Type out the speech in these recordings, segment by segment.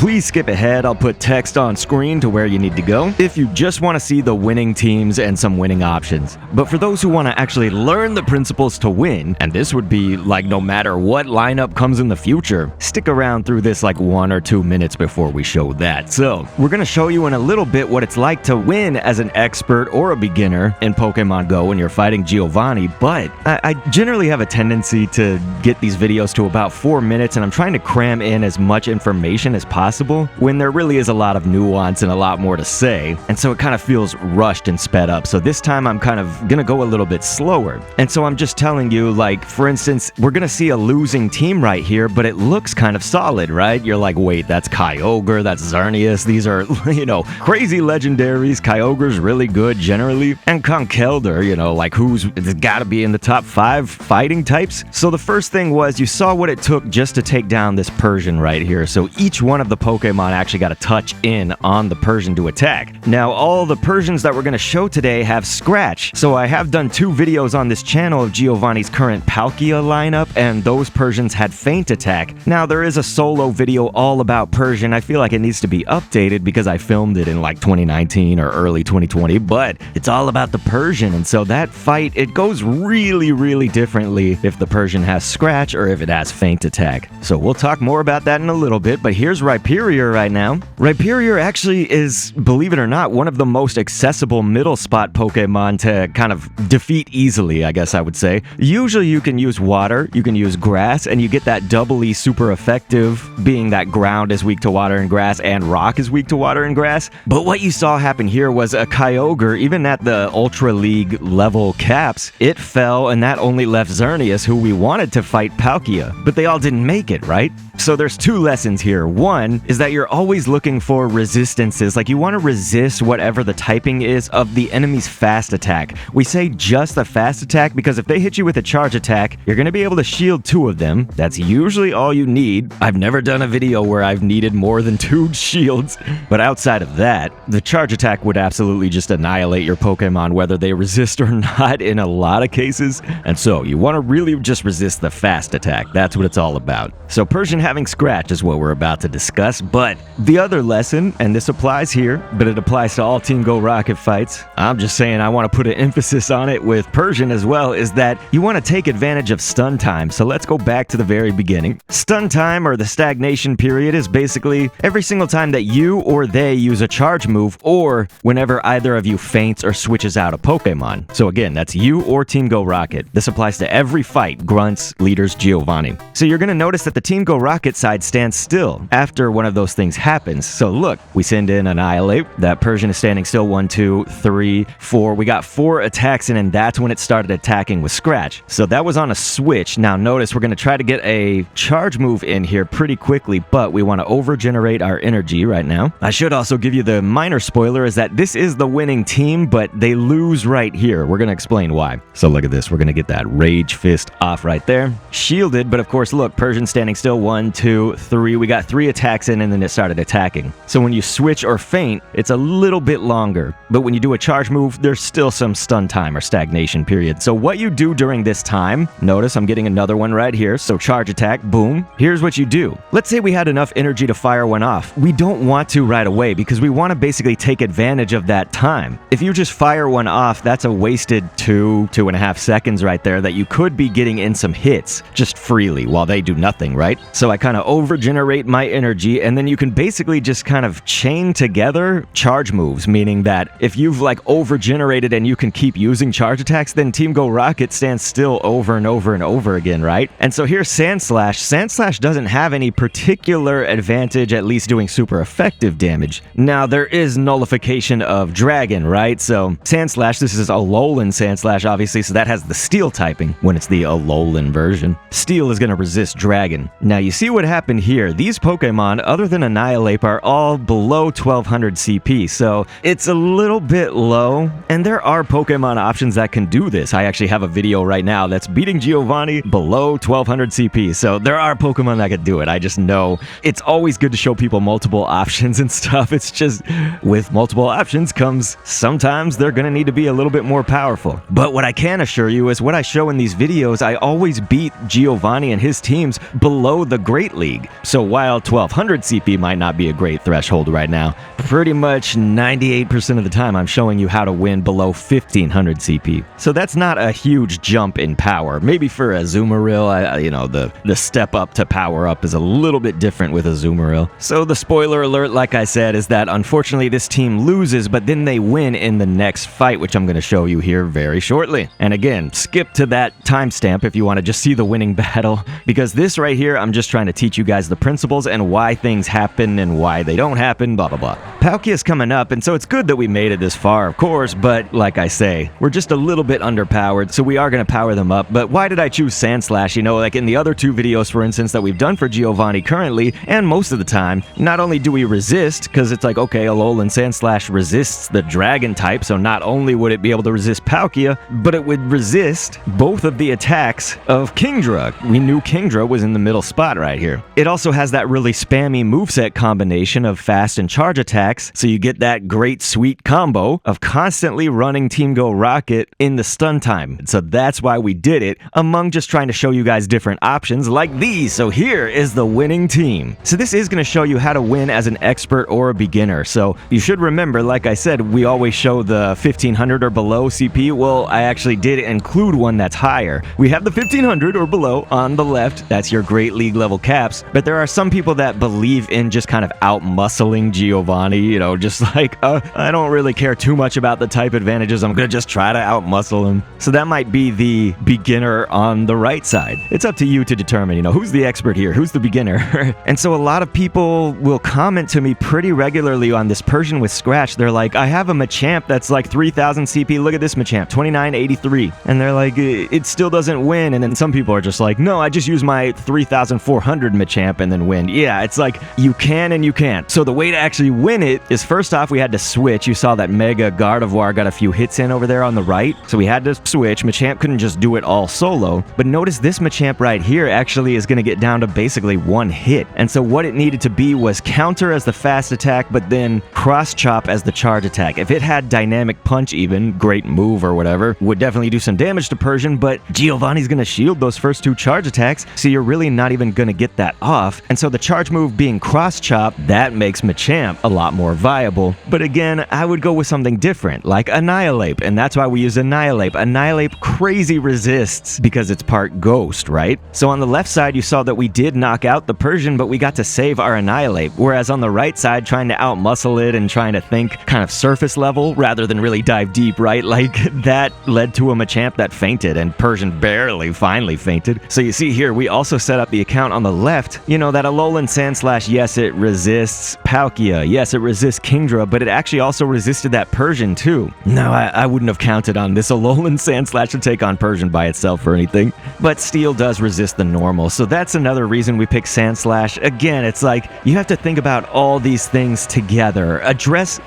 Please skip ahead, I'll put text on screen to where you need to go if you just want to see the winning teams and some winning options. But for those who want to actually learn the principles to win, and this would be like no matter what lineup comes in the future, stick around through this like 1 or 2 minutes before we show that. So, we're going to show you in a little bit what it's like to win as an expert or a beginner in Pokemon Go when you're fighting Giovanni, but I generally have a tendency to get these videos to about 4 minutes, and I'm trying to cram in as much information as possible when there really is a lot of nuance and a lot more to say, and so it kind of feels rushed and sped up. So this time I'm kind of gonna go a little bit slower, and so I'm just telling you, like, for instance, we're gonna see a losing team right here, but it looks kind of solid, right? You're like, wait, that's Kyogre, that's Xerneas, these are, you know, crazy legendaries. Kyogre's really good generally, and Conkeldurr, you know, like who's gotta be in the top 5 fighting types. So the first thing was you saw what it took just to take down this Persian right here. So each one of the Pokemon actually got to touch in on the Persian to attack. Now all the Persians that we're going to show today have Scratch. So I have done 2 videos on this channel of Giovanni's current Palkia lineup, and those Persians had Feint Attack. Now there is a solo video all about Persian. I feel like it needs to be updated because I filmed it in like 2019 or early 2020, but it's all about the Persian, and so that fight, it goes really differently if the Persian has Scratch or if it has Feint Attack. So we'll talk more about that in a little bit, but here's Rhyperior right now. Rhyperior actually is, believe it or not, one of the most accessible middle spot Pokemon to kind of defeat easily, I guess I would say. Usually you can use water, you can use grass, and you get that doubly super effective, being that ground is weak to water and grass and rock is weak to water and grass. But what you saw happen here was a Kyogre, even at the Ultra League level caps, it fell, and that only left Xerneas, who we wanted to fight Palkia, but they all didn't make it, right? So there's 2 lessons here. One is that you're always looking for resistances, like you want to resist whatever the typing is of the enemy's fast attack. We say just the fast attack because if they hit you with a charge attack, you're going to be able to shield 2 of them. That's usually all you need. I've never done a video where I've needed more than 2 shields, but outside of that, the charge attack would absolutely just annihilate your Pokemon whether they resist or not in a lot of cases, and so you want to really just resist the fast attack. That's what it's all about. So Persian having Scratch is what we're about to discuss, but the other lesson, and this applies here, but it applies to all Team Go Rocket fights, I'm just saying I want to put an emphasis on it with Persian as well, is that you want to take advantage of stun time. So let's go back to the very beginning. Stun time, or the stagnation period, is basically every single time that you or they use a charge move, or whenever either of you faints or switches out a Pokemon. So again, that's you or Team Go Rocket. This applies to every fight, Grunts, Leaders, Giovanni. So you're going to notice that the Team Go Rocket side stands still after one of those things happens. So look, we send in Annihilate. That Persian is standing still. 1, 2, 3, 4. We got 4 attacks in, and that's when it started attacking with Scratch. So that was on a switch. Now notice we're going to try to get a charge move in here pretty quickly, but we want to overgenerate our energy right now. I should also give you the minor spoiler is that this is the winning team, but they lose right here. We're going to explain why. So look at this. We're going to get that Rage Fist off right there. Shielded, but of course, look, Persian standing still. 1, 2, 3. We got 3 attacks in, and then it started attacking. So when you switch or feint, it's a little bit longer. But when you do a charge move, there's still some stun time or stagnation period. So what you do during this time, notice I'm getting another one right here. So charge attack, boom. Here's what you do. Let's say we had enough energy to fire one off. We don't want to right away because we want to basically take advantage of that time. If you just fire one off, that's a wasted 2.5 seconds right there that you could be getting in some hits just freely while they do nothing, right? So I kind of overgenerate my energy, and then you can basically just kind of chain together charge moves, meaning that if you've like overgenerated and you can keep using charge attacks, then Team Go Rocket stands still over and over and over again, right? And so here's Sand Slash. Sand Slash doesn't have any particular advantage, at least doing super effective damage. Now there is nullification of Dragon, right? So Sand Slash, this is Alolan Sand Slash, obviously, so that has the Steel typing when it's the Alolan version. Steel is going to resist Dragon. Now you see what happened here. These Pokemon, other than Annihilate, are all below 1200 CP, so it's a little bit low, and there are Pokemon options that can do this. I actually have a video right now that's beating Giovanni below 1200 CP, so there are Pokemon that can do it. I just know it's always good to show people multiple options and stuff. It's just with multiple options comes sometimes they're gonna need to be a little bit more powerful. But what I can assure you is what I show in these videos, I always beat Giovanni and his teams below the Great League. So while 1200 1500 CP might not be a great threshold right now. Pretty much 98% of the time I'm showing you how to win below 1500 CP. So that's not a huge jump in power. Maybe for a Azumarill, you know, the step up to power up is a little bit different with a Azumarill. So the spoiler alert, like I said, is that unfortunately this team loses, but then they win in the next fight, which I'm going to show you here very shortly. And again, skip to that timestamp if you want to just see the winning battle, because this right here, I'm just trying to teach you guys the principles and why things happen and why they don't happen, blah, blah, blah. Palkia's coming up, and so it's good that we made it this far, of course, but like I say, we're just a little bit underpowered, so we are going to power them up. But why did I choose Sand Slash? You know, like in the other two videos, for instance, that we've done for Giovanni currently, and most of the time, not only do we resist, because it's like, okay, Alolan Sand Slash resists the dragon type, so not only would it be able to resist Palkia, but it would resist both of the attacks of Kingdra. We knew Kingdra was in the middle spot right here. It also has that really spammy moveset combination of fast and charge attacks, so you get that great sweet combo of constantly running Team Go Rocket in the stun time. So that's why we did it, among just trying to show you guys different options like these. So here is the winning team. So this is going to show you how to win as an expert or a beginner. So you should remember, like I said, we always show the 1500 or below CP. Well, I actually did include one that's higher. We have the 1500 or below on the left. That's your Great League level caps. But there are some people that believe in just kind of out-muscling Giovanni, you know, just like, I don't really care too much about the type advantages. I'm going to just try to out-muscle him. So that might be the beginner on the right side. It's up to you to determine, you know, who's the expert here, who's the beginner. And so a lot of people will comment to me pretty regularly on this Persian with Scratch. They're like, I have a Machamp that's like 3000 CP. Look at this Machamp, 2983. And they're like, it still doesn't win. And then some people are just like, no, I just use my 3400 Machamp and then win. Yeah, it's like you can and you can't. So the way to actually win it is, first off, we had to switch. You saw that Mega Gardevoir got a few hits in over there on the right. So we had to switch. Machamp couldn't just do it all solo. But notice this Machamp right here actually is going to get down to basically one hit. And so what it needed to be was counter as the fast attack, but then cross chop as the charge attack. If it had dynamic punch even, great move or whatever, would definitely do some damage to Persian, but Giovanni's going to shield those first two charge attacks, so you're really not even going to get that off. And so the charge move being cross chop, that makes Machamp a lot more viable. But again, I would go with something different, like Annihilate, and that's why we use Annihilate. Annihilate crazy resists because it's part ghost, right? So on the left side, you saw that we did knock out the Persian, but we got to save our Annihilate. Whereas on the right side, trying to outmuscle it and trying to think kind of surface level rather than really dive deep, right? Like that led to a Machamp that fainted, and Persian barely finally fainted. So you see here, we also set up the account on the left. You know, that Alolan Sand Slash, yes, it resists Palkia. Yes, it resists Kingdra, but it actually also resisted that Persian too. No, I wouldn't have counted on this Alolan Sand Slash to take on Persian by itself or anything. But Steel does resist the normal, so that's another reason we pick Sand Slash. Again, it's like, you have to think about all these things together.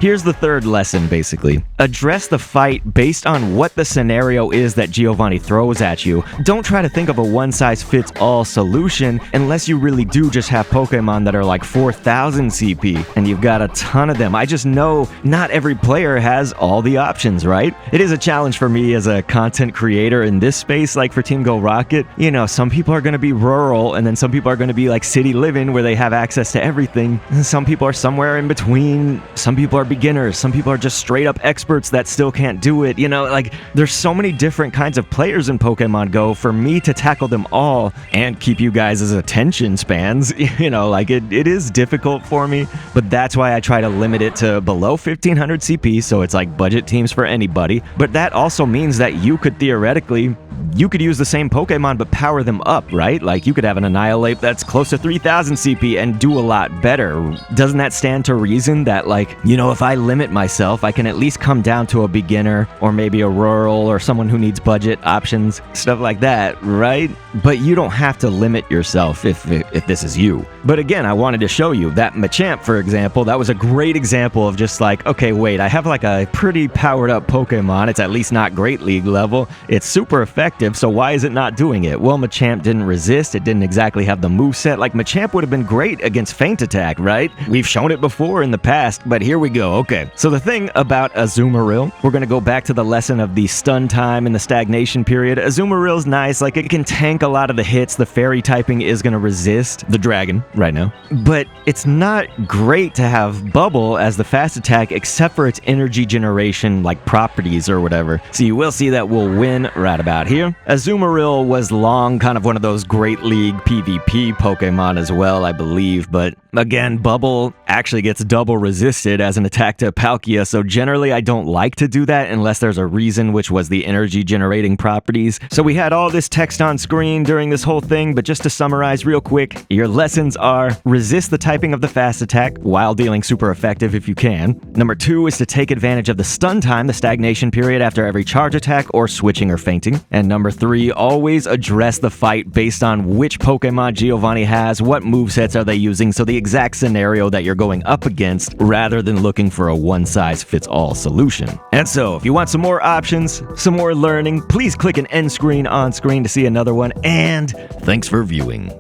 Here's the third lesson, basically. Address the fight based on what the scenario is that Giovanni throws at you. Don't try to think of a one-size-fits-all solution unless you really do just have Pokemon that are like 4000 CP, and you've got a ton of them. I just know not every player has all the options, right? It is a challenge for me as a content creator in this space, like for Team Go Rocket. You know, some people are going to be rural, and then some people are going to be like city living where they have access to everything. Some people are somewhere in between. Some people are beginners. Some people are just straight up experts that still can't do it. You know, like there's so many different kinds of players in Pokemon Go. For me to tackle them all and keep you guys' attention spans, you know, like it is difficult for me, but that's why I try to limit it to below 1500 CP, so it's like budget teams for anybody. But that also means that you could theoretically, you could use the same Pokemon but power them up, right? Like you could have an Annihilate that's close to 3000 CP and do a lot better. Doesn't that stand to reason that, like, you know, if I limit myself, I can at least come down to a beginner or maybe a rural or someone who needs budget options, stuff like that, right? But you don't have to limit yourself if this is you. But again, I wanted to show you that Machamp, for example, that was a great example of just like, okay, wait, I have like a pretty powered up Pokemon. It's at least not Great League level. It's super effective, so why is it not doing it? Well, Machamp didn't resist. It didn't exactly have the moveset. Like, Machamp would have been great against Feint Attack, right? We've shown it before in the past, but here we go. Okay, so the thing about Azumarill, we're going to go back to the lesson of the stun time and the stagnation period. Azumarill's nice. Like, it can tank a lot of the hits. The fairy typing is going to resist the dragon right now, but it's not great to have Bubble as the fast attack except for its energy generation like properties or whatever. So you will see that we'll win right about here. Azumarill was long kind of one of those Great League PvP Pokemon as well, I believe, but again, Bubble actually gets double resisted as an attack to Palkia, so generally I don't like to do that unless there's a reason, which was the energy generating properties. So we had all this text on screen during this whole thing, but just to summarize real quick, your lessons are: resist the typing of the fast attack while dealing super effective if you can. Number 2 is to take advantage of the stun time, the stagnation period after every charge attack or switching or fainting. And number 3, always address the fight based on which Pokemon Giovanni has, what movesets are they using, so the exact scenario that you're going up against, rather than looking for a one-size-fits-all solution. And so, if you want some more options, some more learning, please click an end screen on screen to see another one, and thanks for viewing.